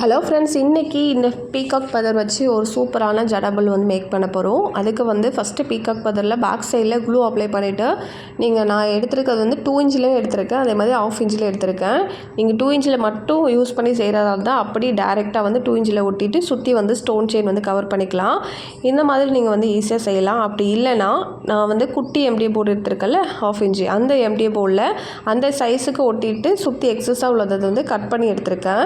Hello friends, இன்றைக்கி இந்த peacock பதர் வச்சு ஒரு சூப்பரான ஜடபல் வந்து மேக் பண்ண போகிறோம். அதுக்கு வந்து ஃபஸ்ட்டு பீகாக் பதரில் பேக் சைடில் க்ளூ அப்ளை பண்ணிவிட்டு, நான் எடுத்துருக்கிறது வந்து 2 இன்ச்லேயும் எடுத்திருக்கேன், அதே மாதிரி 1/2 இன்ச்சில் எடுத்திருக்கேன். நீங்கள் 2 இன்ச்சில் மட்டும் யூஸ் பண்ணி செய்கிறதா இருந்தால் அப்படி டேரெக்டாக வந்து 2 இன்ச்சில் ஒட்டிட்டு சுற்றி வந்து ஸ்டோன் செயின் வந்து கவர் பண்ணிக்கலாம். இந்த மாதிரி நீங்கள் வந்து ஈஸியாக செய்யலாம். அப்படி இல்லைனா நான் வந்து குட்டி எம்டிஏ போர்டு எடுத்திருக்கேன்ல 1/2 இன்ச்சு, அந்த எம்டிஏ போர்டில் அந்த சைஸுக்கு ஒட்டிட்டு சுற்றி எக்ஸஸாக உள்ளதை வந்து கட் பண்ணி எடுத்திருக்கேன்.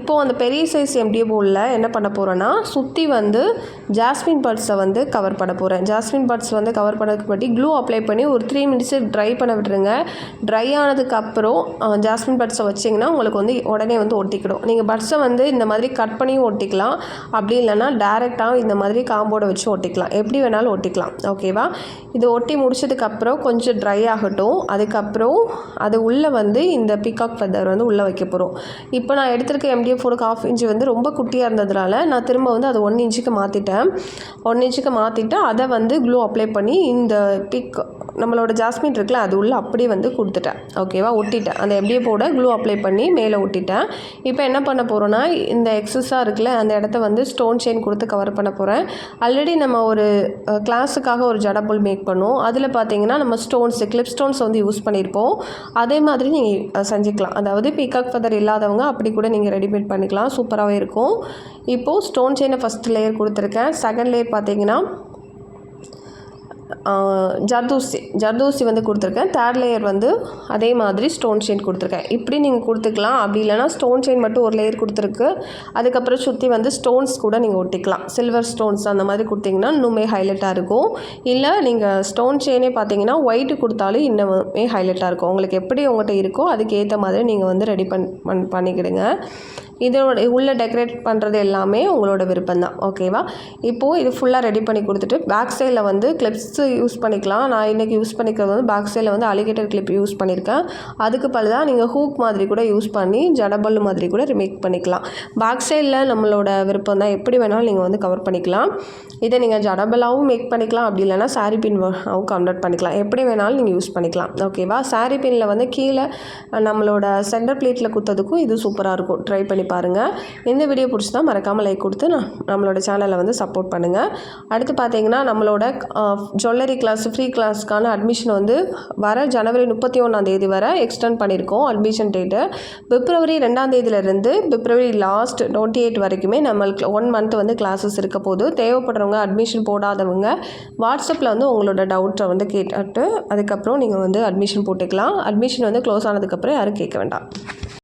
இப்போது அந்த பெரிய சைஸ் எம்டிஏ போர்டில் என்ன பண்ண போகிறேன்னா, சுற்றி வந்து ஜாஸ்மின் பட்ஸை வந்து கவர் பண்ண போகிறேன். ஜாஸ்மின் பட்ஸ் வந்து கவர் பண்ணதுக்கு பற்றி க்ளூ அப்ளை பண்ணி ஒரு 3 மினிட்ஸ் ட்ரை பண்ண விட்டுருங்க. ட்ரை ஆனதுக்கப்புறம் ஜாஸ்மின் பட்ஸை வச்சிங்கன்னா உங்களுக்கு வந்து உடனே வந்து ஒட்டிக்கிடும். நீங்கள் பட்ஸை வந்து இந்த மாதிரி கட் பண்ணியும் ஒட்டிக்கலாம், அப்படி இல்லைனா டேரெக்டாக இந்த மாதிரி காம்போர்டை வச்சு ஒட்டிக்கலாம். எப்படி வேணாலும் ஒட்டிக்கலாம். ஓகேவா? இது ஒட்டி முடிச்சதுக்கப்புறம் கொஞ்சம் ட்ரை ஆகட்டும். அதுக்கப்புறம் அது உள்ளே வந்து இந்த பீகாக் ஃபெதர் வந்து உள்ளே வைக்க போகிறோம். இப்போ நான் எடுத்திருக்க எம்டிஏ போர்டுக்கு 1/2 இன்ச்சு வந்து ரொம்ப குட்டியாக இருந்ததுனால நான் திரும்ப வந்து அதை 1 இன்ச்சுக்கு மாற்றிட்டேன். 1 இன்ச்சுக்கு மாற்றிட்டு அதை வந்து க்ளூ அப்ளை பண்ணி இந்த நம்மளோட ஜாஸ்மின் இருக்குல்ல, அது உள்ளே அப்படியே வந்து கொடுத்துட்டேன். ஓகேவா? ஒட்டிட்டேன். அந்த எம்டிஏ போர்டை க்ளூ அப்ளை பண்ணி மேலே ஒட்டிட்டேன். இப்போ என்ன பண்ண போகிறோன்னா, இந்த எக்ஸஸாக இருக்குல்ல அந்த இடத்த வந்து ஸ்டோன் செயின் கொடுத்து கவர் பண்ண போகிறேன். ஆல்ரெடி நம்ம ஒரு கிளாஸுக்காக ஒரு ஜடபுல் மேக் பண்ணோம். அதில் பார்த்தீங்கன்னா நம்ம கிளிப் ஸ்டோன்ஸ் வந்து யூஸ் பண்ணியிருப்போம். அதே மாதிரி நீங்கள் செஞ்சுக்கலாம். அதாவது பீகாக் ஃபெதர் இல்லாதவங்க அப்படி கூட நீங்கள் ரெடிமேட் பண்ணிக்கலாம். சூப்பராகவே இருக்கும். இப்போது ஸ்டோன் செயினை ஃபஸ்ட் லேயர் கொடுத்துருக்கேன். செகண்ட் லேயர் பார்த்தீங்கன்னா ஜர்தோசி வந்து கொடுத்துருக்கேன். தேர்ட் லேயர் வந்து அதே மாதிரி ஸ்டோன் செயின் கொடுத்துருக்கேன். இப்படி நீங்கள் கொடுத்துக்கலாம். அப்படி இல்லைனா ஸ்டோன் செயின் மட்டும் ஒரு லேயர் கொடுத்துருக்கு, அதுக்கப்புறம் சுற்றி வந்து ஸ்டோன்ஸ் கூட நீங்கள் ஒட்டிக்கலாம். சில்வர் ஸ்டோன்ஸ் அந்த மாதிரி கொடுத்தீங்கன்னா இன்னுமே ஹைலைட்டாக இருக்கும். இல்லை நீங்கள் ஸ்டோன் செயினே பார்த்தீங்கன்னா ஒயிட்டு கொடுத்தாலும் இன்னுமே ஹைலைட்டாக இருக்கும். உங்களுக்கு எப்படி உங்கள்கிட்ட இருக்கோ அதுக்கு ஏற்ற மாதிரி நீங்கள் வந்து ரெடி பண்ணிக்கிடுங்க. இதோட உள்ளே டெக்கரேட் பண்ணுறது எல்லாமே உங்களோட விருப்பம் தான். ஓகேவா? இப்போது இது ஃபுல்லாக ரெடி பண்ணி கொடுத்துட்டு பேக் சைடில் வந்து கிளிப்ஸு யூஸ் பண்ணிக்கலாம். நான் இன்றைக்கி யூஸ் பண்ணிக்கிறது வந்து பேக் சைடில் வந்து அலிகேட்டர் கிளிப் யூஸ் பண்ணியிருக்கேன். அதுக்கு பதிலாக நீங்கள் ஹூக் மாதிரி கூட யூஸ் பண்ணி ஜடபல் மாதிரி கூட மேக் பண்ணிக்கலாம். பேக் சைடில் நம்மளோட விருப்பம் தான், எப்படி வேணாலும் நீங்கள் வந்து கவர் பண்ணிக்கலாம். இதை நீங்கள் ஜடபலாகவும் மேக் பண்ணிக்கலாம், அப்படி இல்லைனா சாரீ பின்னாகவும் கன்வெர்ட் பண்ணிக்கலாம். எப்படி வேணாலும் நீங்கள் யூஸ் பண்ணிக்கலாம். ஓகேவா? சாரீ பின்னில் வந்து கீழே நம்மளோட சென்டர் பிளேட்டில் குத்ததுக்கும் இது சூப்பராக இருக்கும். ட்ரை பண்ணி பாருங்கள். இந்த வீடியோ பிடிச்சா மறக்காமல் லைக் கொடுத்து நம்மளோட சேனலை வந்து சப்போர்ட் பண்ணுங்கள். அடுத்து பார்த்தீங்கன்னா நம்மளோட ஜுவல்லரி கிளாஸ் ஃப்ரீ கிளாஸ்க்கான அட்மிஷன் வந்து வர ஜனவரி 31 வரை எக்ஸ்டெண்ட் பண்ணியிருக்கோம். அட்மிஷன் டேட்டு பிப்ரவரி 2 பிப்ரவரி லாஸ்ட் 28 வரைக்குமே நம்மளுக்கு 1 மந்த் வந்து கிளாஸஸ் இருக்க போது. தேவைப்படுறவங்க அட்மிஷன் போடாதவங்க வாட்ஸ்அப்பில் வந்து உங்களோட டவுட்டை வந்து கேட்டுட்டு அதுக்கப்புறம் நீங்கள் வந்து அட்மிஷன் போட்டுக்கலாம். அட்மிஷன் வந்து க்ளோஸ் ஆனதுக்கப்புறம் யாரும் கேட்க வேண்டாம்.